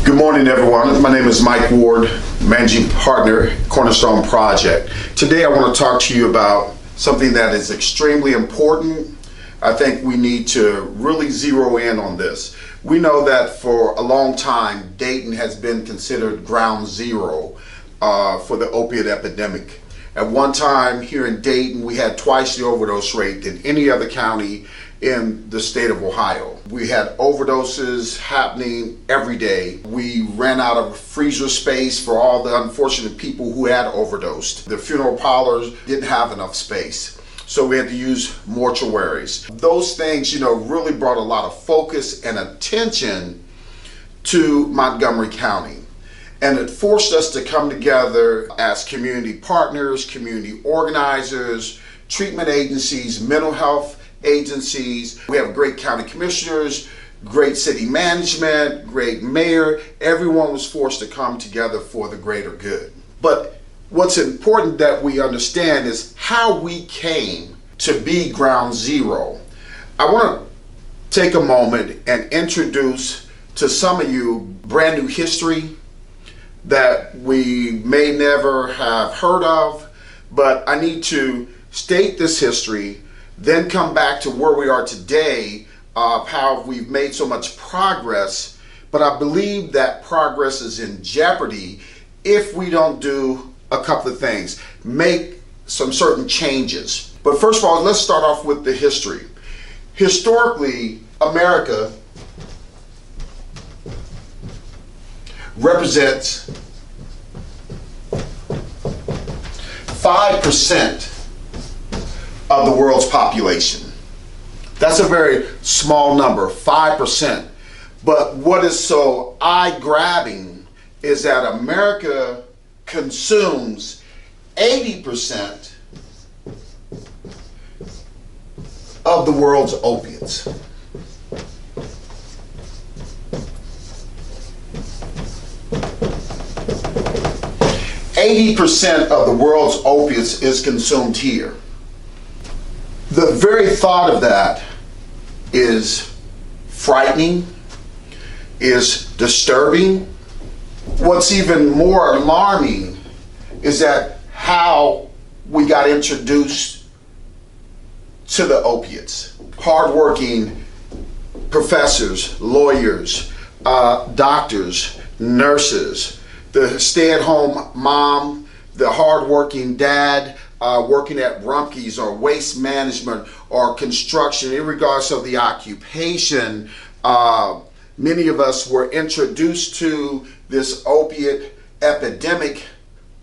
Good morning, everyone. My name is Mike Ward, Managing Partner, Cornerstone Project. Today I want to talk to you about something that is extremely important. I think we need to really zero in on this. We know that for a long time, Dayton has been considered ground zero for the opiate epidemic. At one time here in Dayton, we had twice the overdose rate than any other county in the state of Ohio. We had overdoses happening every day. We ran out of freezer space for all the unfortunate people who had overdosed. The funeral parlors didn't have enough space, so we had to use mortuaries. Those things, really brought a lot of focus and attention to Montgomery County. And it forced us to come together as community partners, community organizers, treatment agencies, mental health agencies. We have great county commissioners, great city management, great mayor. Everyone was forced to come together for the greater good. But what's important that we understand is how we came to be ground zero. I want to take a moment and introduce to some of you brand new history that we may never have heard of, but I need to state this history, then come back to where we are today, of how we've made so much progress, but I believe that progress is in jeopardy if we don't do a couple of things, make some certain changes. But first of all, let's start off with the history. Historically, America represents 5% of the world's population. That's a very small number, 5%. But what is so eye-grabbing is that America consumes 80% of the world's opiates. %80 of the world's opiates is consumed here. The very thought of that is frightening, is disturbing. What's even more alarming is that how we got introduced to the opiates. Hardworking professors, lawyers, doctors, nurses, the stay-at-home mom, the hardworking dad, working at Rumpke's or waste management or construction, in regards of the occupation, many of us were introduced to this opiate epidemic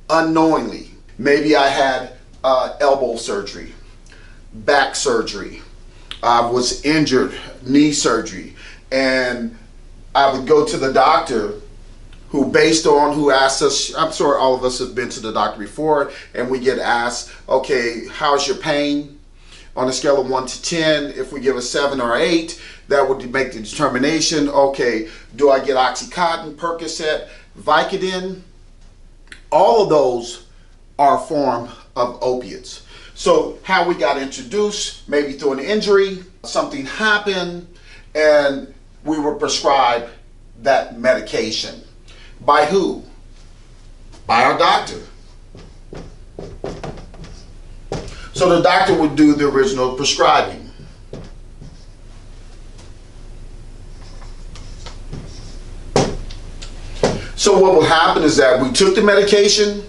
unknowingly. Maybe I had elbow surgery, back surgery, I was injured, knee surgery, and I would go to the doctor who, based on who asked us, I'm sure all of us have been to the doctor before, and we get asked, okay, how's your pain? On a scale of 1 to 10, if we give a 7 or 8, that would make the determination, okay, do I get Oxycontin, Percocet, Vicodin? All of those are a form of opiates. So how we got introduced, maybe through an injury, something happened, and we were prescribed that medication. By who? By our doctor. So the doctor would do the original prescribing. So what will happen is that we took the medication.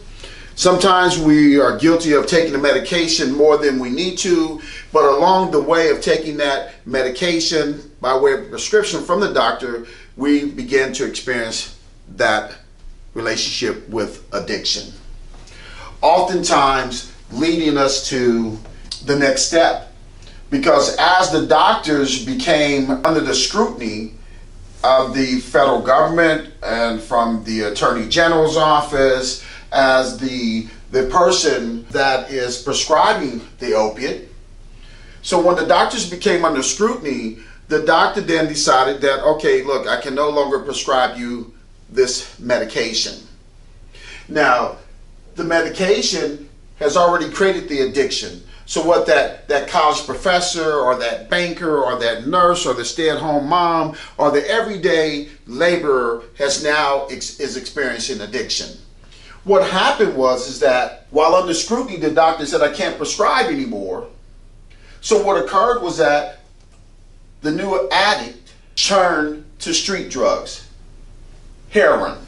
Sometimes we are guilty of taking the medication more than we need to, but along the way of taking that medication by way of prescription from the doctor, we begin to experience that relationship with addiction, oftentimes leading us to the next step, because as the doctors became under the scrutiny of the federal government and from the Attorney General's office as the person that is prescribing the opiate, so when the doctors became under scrutiny, the doctor then decided that, okay, look, I can no longer prescribe you this medication. Now, the medication has already created the addiction. So what that college professor or that banker or that nurse or the stay-at-home mom or the everyday laborer has now is experiencing addiction. What happened is that while under scrutiny, the doctor said, I can't prescribe anymore. So what occurred was that the new addict turned to street drugs. Heroin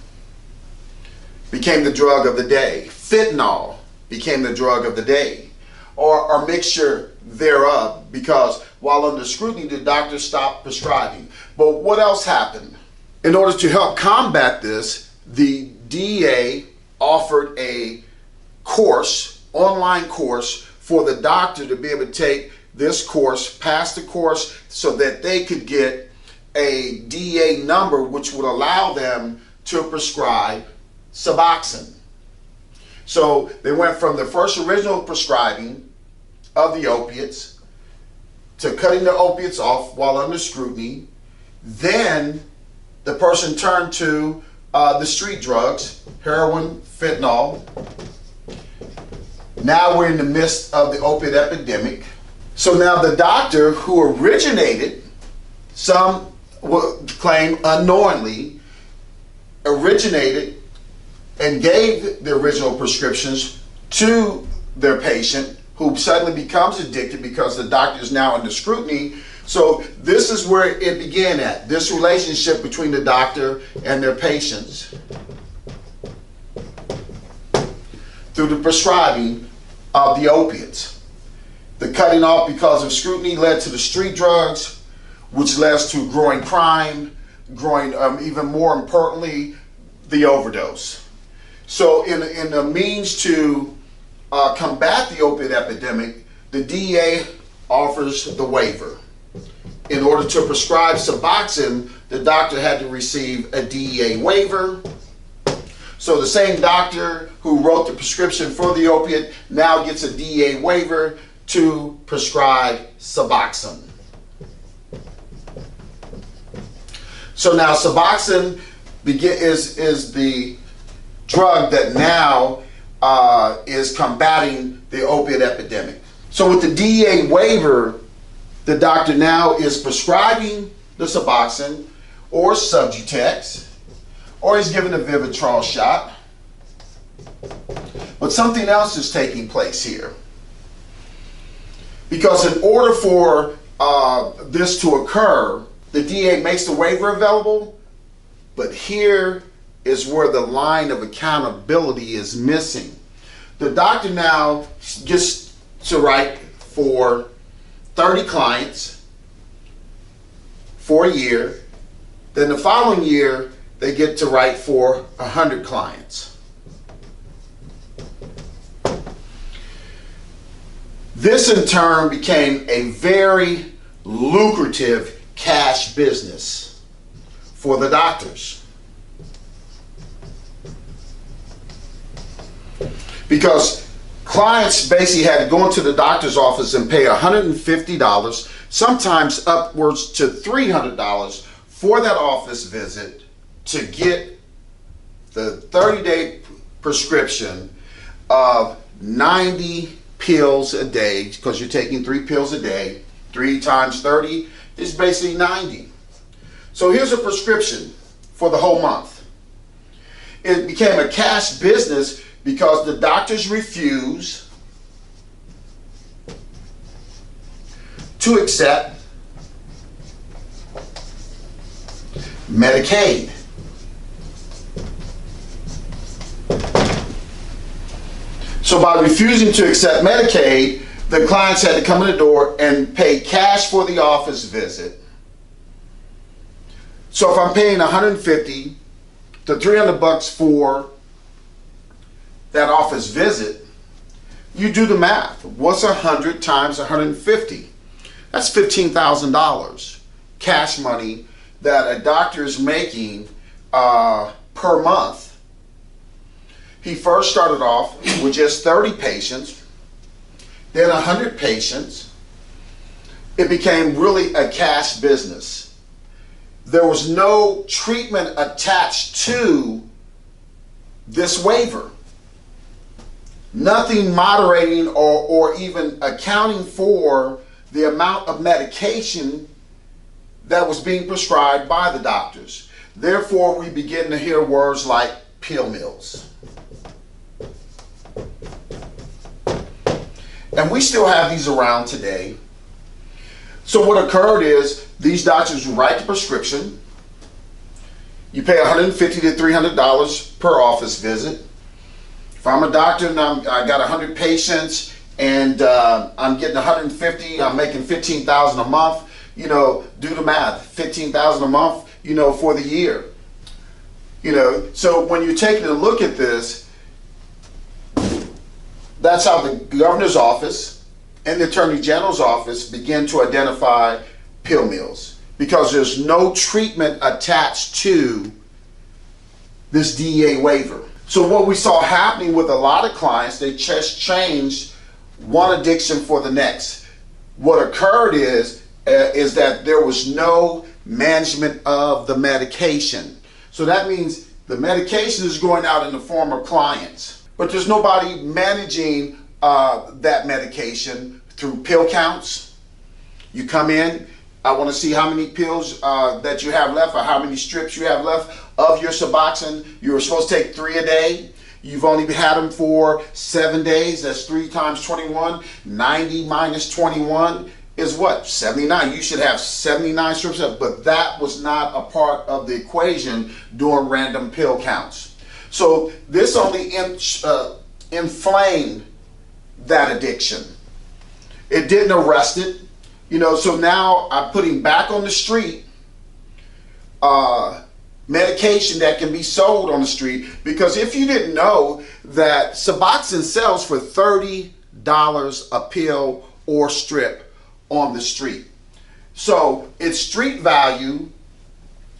became the drug of the day. Fentanyl became the drug of the day, or a mixture thereof, because while under scrutiny, the doctor stopped prescribing. But what else happened? In order to help combat this, the DEA offered a course, online course, for the doctor to be able to take this course, pass the course, so that they could get a DEA number which would allow them to prescribe Suboxone. So they went from the first original prescribing of the opiates to cutting the opiates off while under scrutiny. Then the person turned to the street drugs, heroin, fentanyl. Now we're in the midst of the opiate epidemic. So now the doctor who originated, some will claim unknowingly, originated and gave the original prescriptions to their patient, who suddenly becomes addicted because the doctor is now under scrutiny. So this is where it began at, this relationship between the doctor and their patients through the prescribing of the opiates. The cutting off because of scrutiny led to the street drugs, which led to growing crime, growing, even more importantly, the overdose. So in the means to combat the opiate epidemic, the DEA offers the waiver. In order to prescribe Suboxone, the doctor had to receive a DEA waiver. So the same doctor who wrote the prescription for the opiate now gets a DEA waiver to prescribe Suboxone. So now Suboxone is the drug that now is combating the opiate epidemic. So with the DEA waiver, the doctor now is prescribing the Suboxone or Subutex, or he's given a Vivitrol shot. But something else is taking place here. Because in order for this to occur, the DEA makes the waiver available, but here is where the line of accountability is missing. The doctor now gets to write for 30 clients for a year. Then the following year, they get to write for 100 clients. This in turn became a very lucrative cash business for the doctors. Because clients basically had to go into the doctor's office and pay $150, sometimes upwards to $300 for that office visit to get the 30-day prescription of 90 pills a day, because you're taking 3 pills a day. 3 times 30 is basically 90. So here's a prescription for the whole month. It became a cash business because the doctors refuse to accept Medicaid. So by refusing to accept Medicaid, the clients had to come in the door and pay cash for the office visit. So if I'm paying $150 to $300 for that office visit, you do the math. What's 100 times 150? That's $15,000 cash money that a doctor is making per month. He first started off with just 30 patients, then 100 patients. It became really a cash business. There was no treatment attached to this waiver. nothing moderating or even accounting for the amount of medication that was being prescribed by the doctors. Therefore, we begin to hear words like pill mills. And we still have these around today. So what occurred is these doctors would write the prescription. You pay $150 to $300 per office visit. If I'm a doctor and I got 100 patients and I'm getting 150, I'm making $15,000 a month, you know, do the math, $15,000 a month, you know, for the year. You know, so when you're taking a look at this, that's how the governor's office and the attorney general's office begin to identify pill mills, because there's no treatment attached to this DEA waiver. So what we saw happening with a lot of clients, they just changed one addiction for the next. What occurred is that there was no management of the medication. So that means the medication is going out in the form of clients, but there's nobody managing that medication through pill counts. You come in, I want to see how many pills that you have left, or how many strips you have left of your Suboxone. You were supposed to take 3 a day. You've only had them for 7 days. That's 3 times 21. 90 minus 21 is what? 79. You should have 79 strips left, but that was not a part of the equation during random pill counts. So this only inflamed that addiction. It didn't arrest it. You know, so now I'm putting back on the street medication that can be sold on the street, because if you didn't know that Suboxone sells for $30 a pill or strip on the street. So its street value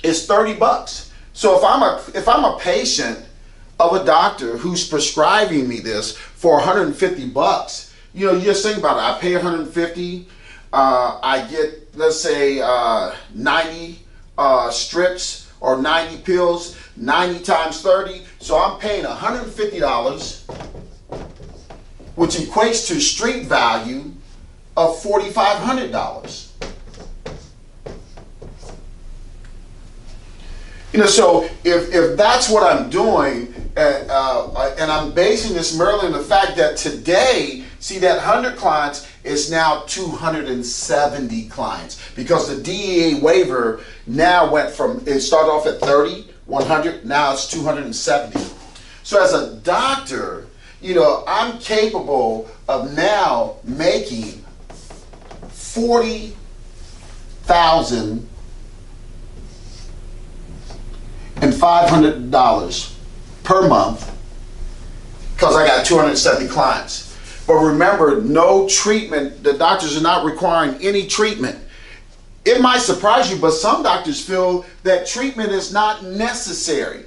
is $30. So if I'm a patient of a doctor who's prescribing me this for $150, you know, you just think about it. I pay $150. I get, let's say, 90 strips or 90 pills, 90 times 30. So I'm paying $150, which equates to street value of $4,500. You know, so if that's what I'm doing, and I'm basing this merely on the fact that today, see, that 100 clients is now 270 clients, because the DEA waiver now went from, it started off at 30, 100, now it's 270. So as a doctor, you know, I'm capable of now making $40,500 per month, because I got 270 clients. But remember, no treatment. The doctors are not requiring any treatment. It might surprise you, but some doctors feel that treatment is not necessary.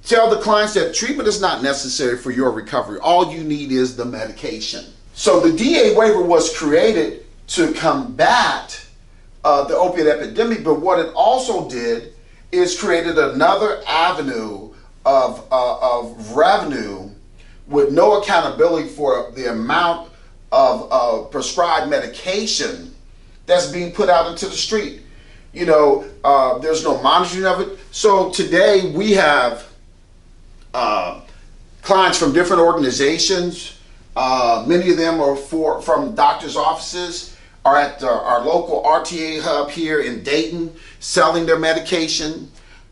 Tell the clients that treatment is not necessary for your recovery. All you need is the medication. So the DEA waiver was created to combat the opiate epidemic, but what it also did is created another avenue of revenue with no accountability for the amount of prescribed medication that's being put out into the street. You know, there's no monitoring of it. So today we have clients from different organizations. Many of them are from doctors' offices, are at our local RTA hub here in Dayton, selling their medication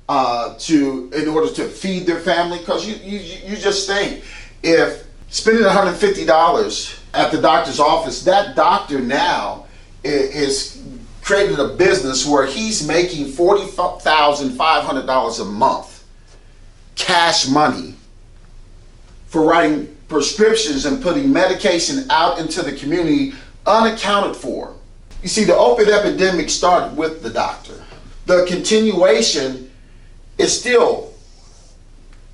in order to feed their family. Because you just think, if spending $150 at the doctor's office, that doctor now is created a business where he's making $40,500 a month cash money for writing prescriptions and putting medication out into the community unaccounted for. You see, the opiate epidemic started with the doctor. The continuation is still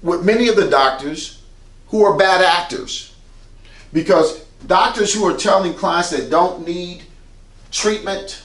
with many of the doctors who are bad actors, because doctors who are telling clients that don't need treatment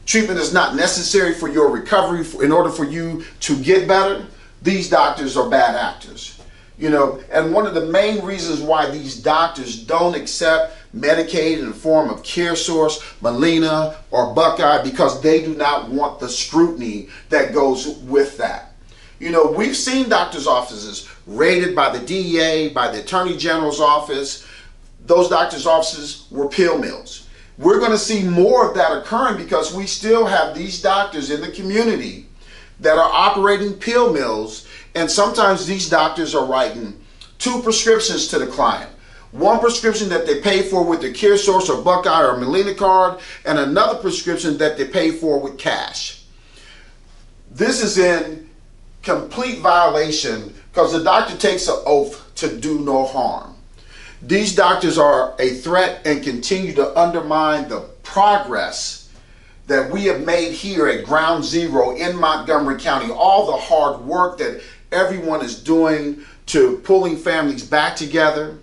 is not necessary for your recovery in order for you to get better, these doctors are bad actors. And one of the main reasons why these doctors don't accept Medicaid in the form of CareSource, Molina, or Buckeye, because they do not want the scrutiny that goes with that. We've seen doctors' offices raided by the DEA, by the Attorney General's office. Those doctors' offices were pill mills. We're going to see more of that occurring because we still have these doctors in the community that are operating pill mills, and sometimes these doctors are writing 2 prescriptions to the client. One prescription that they pay for with the CareSource or Buckeye or Molina card, and another prescription that they pay for with cash. This is in complete violation because the doctor takes an oath to do no harm. These doctors are a threat and continue to undermine the progress that we have made here at Ground Zero in Montgomery County. All the hard work that everyone is doing to pulling families back together.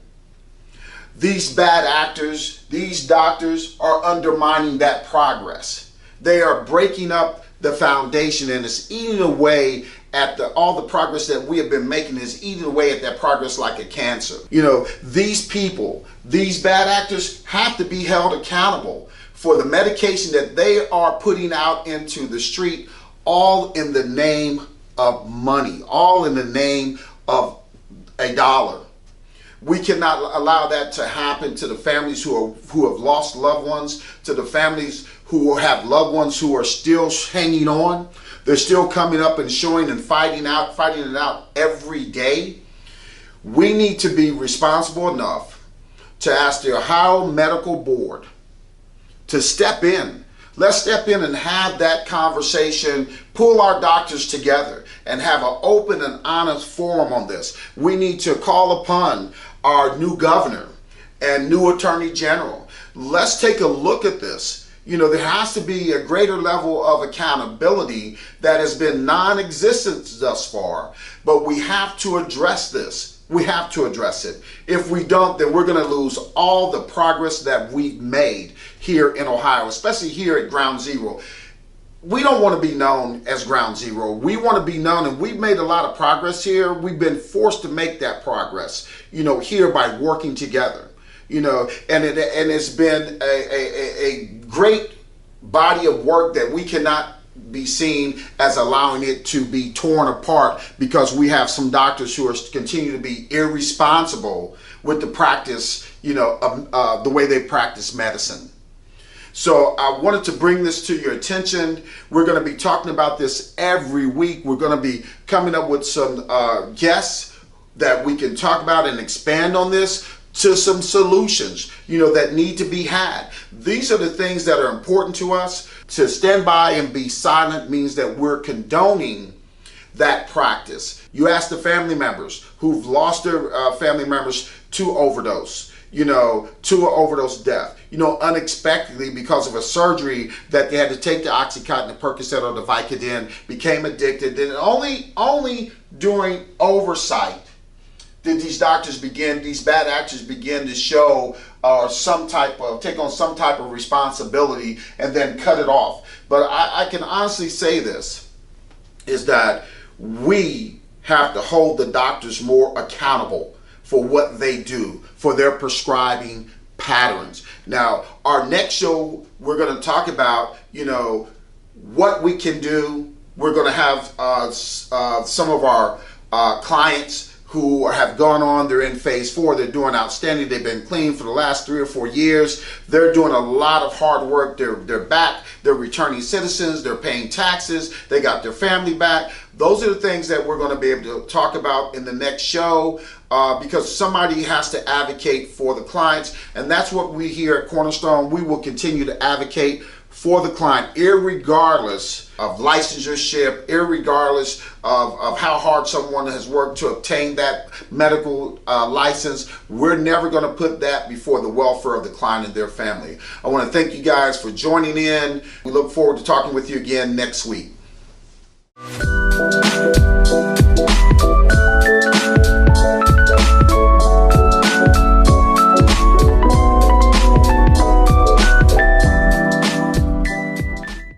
These bad actors, these doctors are undermining that progress. They are breaking up the foundation, and it's eating away at all the progress that we have been making is eating away at that progress like a cancer. These people, these bad actors have to be held accountable for the medication that they are putting out into the street, all in the name of money, all in the name of a dollar. We cannot allow that to happen to the families who have lost loved ones, to the families who have loved ones who are still hanging on. They're still coming up and showing and fighting it out every day. We need to be responsible enough to ask the Ohio Medical Board to step in. Let's step in and have that conversation, pull our doctors together and have an open and honest forum on this. We need to call upon our new governor and new attorney general. Let's take a look at this. There has to be a greater level of accountability that has been non-existent thus far, but we have to address this. We have to address it. If we don't, then we're going to lose all the progress that we've made here in Ohio, especially here at Ground Zero. We don't want to be known as Ground Zero. We want to be known, and we've made a lot of progress here. We've been forced to make that progress, here by working together. And it's been a great body of work that we cannot be seen as allowing it to be torn apart because we have some doctors who are continue to be irresponsible with the practice, the way they practice medicine. So I wanted to bring this to your attention. We're going to be talking about this every week. We're going to be coming up with some guests that we can talk about and expand on this to some solutions, that need to be had. These are the things that are important to us. To stand by and be silent means that we're condoning that practice. You ask the family members who've lost their family members to overdose, to an overdose death, unexpectedly because of a surgery that they had to take the Oxycontin, the Percocet, or the Vicodin, became addicted. And only during oversight did these bad actors begin to show take on some type of responsibility and then cut it off. But I can honestly say this, is that we have to hold the doctors more accountable for what they do, for their prescribing patterns. Now, our next show, we're going to talk about, what we can do. We're going to have some of our clients who have gone on, they're in phase 4, they're doing outstanding, they've been clean for the last 3 or 4 years, they're doing a lot of hard work, they're back, they're returning citizens, they're paying taxes, they got their family back. Those are the things that we're going to be able to talk about in the next show because somebody has to advocate for the clients, and that's what we here at Cornerstone, we will continue to advocate for the client, irregardless of licensure, irregardless of how hard someone has worked to obtain that medical license. We're never going to put that before the welfare of the client and their family. I want to thank you guys for joining in. We look forward to talking with you again next week.